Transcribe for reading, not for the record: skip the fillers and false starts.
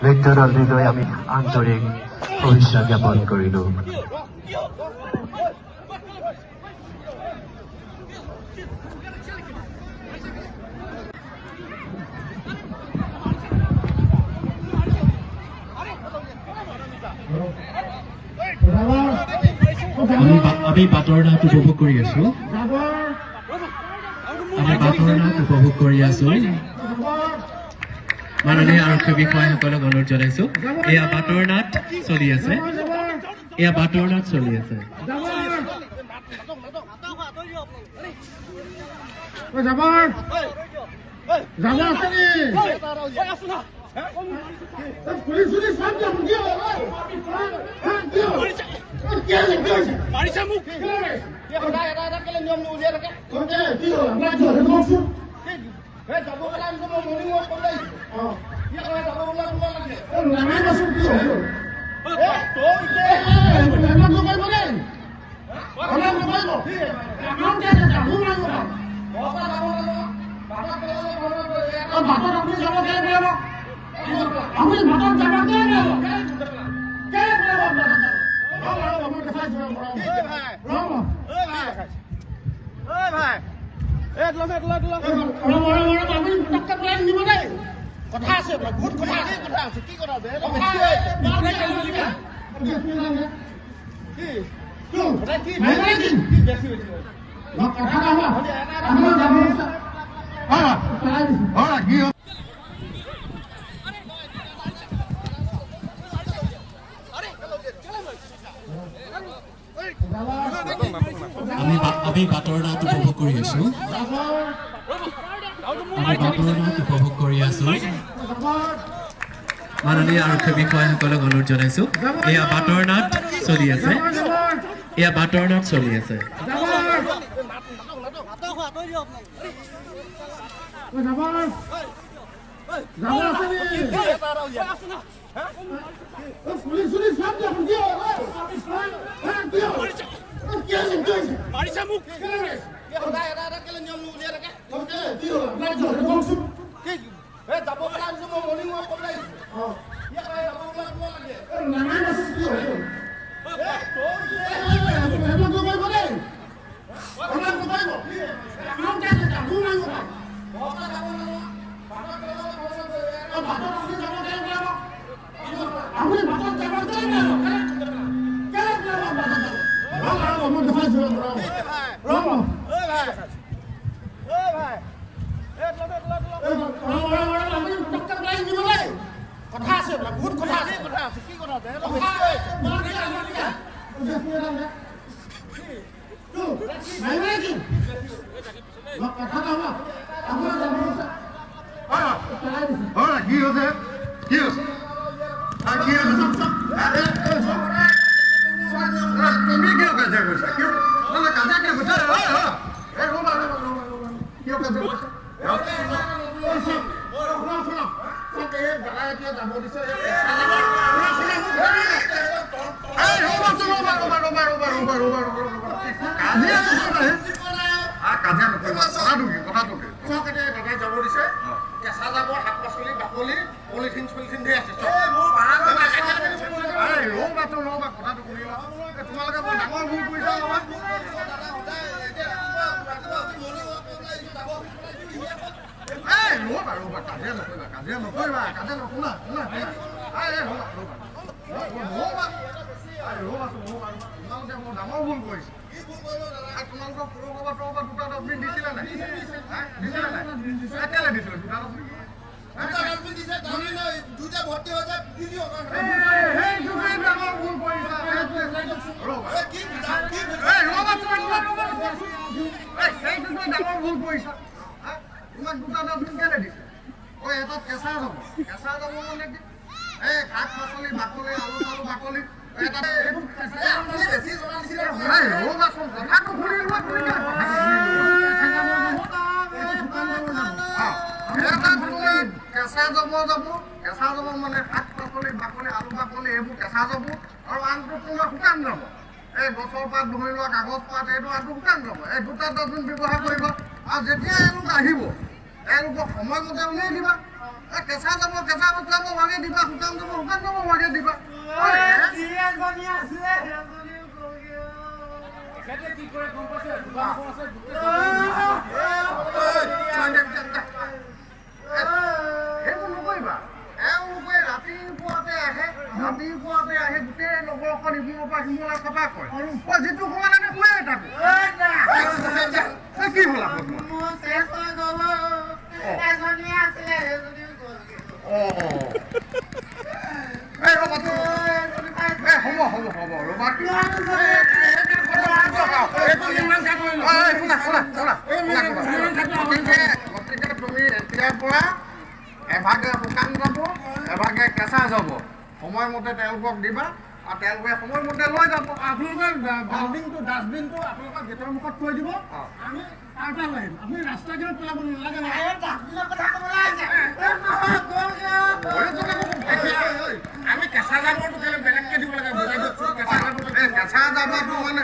নৃত্য দলটিলৈ আমি আন্তৰিক শুভেচ্ছা জ্ঞাপন কৰিলোঁ। আমি বাটৰ নাট উপভোগ কৰি আছো। মাননীয় আৰক্ষী বিষয়াসকলক অনুৰোধ জনাইছো, এয়া বাটৰ নাট চলি আছে। কথা আছে বহুত কথা আছে কি কথা আছে আমি বাটৰ নাট উপভোগ কৰি আছো। মাননীয় আৰক্ষী বিষয়াসকলক অনুৰোধ জনাইছো, এয়া বাটৰ নাট চলি আছে। কথা আছে বহুত কথা আছে কি কথা আছে গছৰ পাত ধৰি লোৱা কাগজ পাত এইটো শুকান যাব। এই দুটা ডাষ্টবিন ব্যৱহাৰ কৰিব আৰু যেতিয়া এওঁলোক আহিব এওঁলোকক সময়মতে উলিয়াই দিবা। কেঁচা যাব ভাগে দিবা শুকান যাব ভাগে দিবা সেইবোৰ নকৰিবা এওঁলোকে ৰাতিপুৱাতে আহে গোটেই নগৰখন ইমূৰৰ পৰা সিমূৰলৈ চাফা কৰে যিটো সময়ত আমি শুৱে থাকো কি হ'ল গতিকে তুমি এতিয়াৰ পৰা এভাগে শুকান যাব এভাগে কেঁচা যাব সময়মতে তেওঁলোকক দিবা আৰু তেওঁলোকে সময়মতে লৈ যাব আপোনালোকে বাল্টিংটো ডাষ্টবিনটো আপোনালোকৰ গেটৰ মুখত থৈ দিব আমি তাৰ পৰা লৈ আহিম আপুনি ৰাস্তা কিনাৰত পেলাব নালাগে আমি কেঁচা জাবৰটো বেলেগকে দিব লাগে কেঁচা জাবৰটো মানে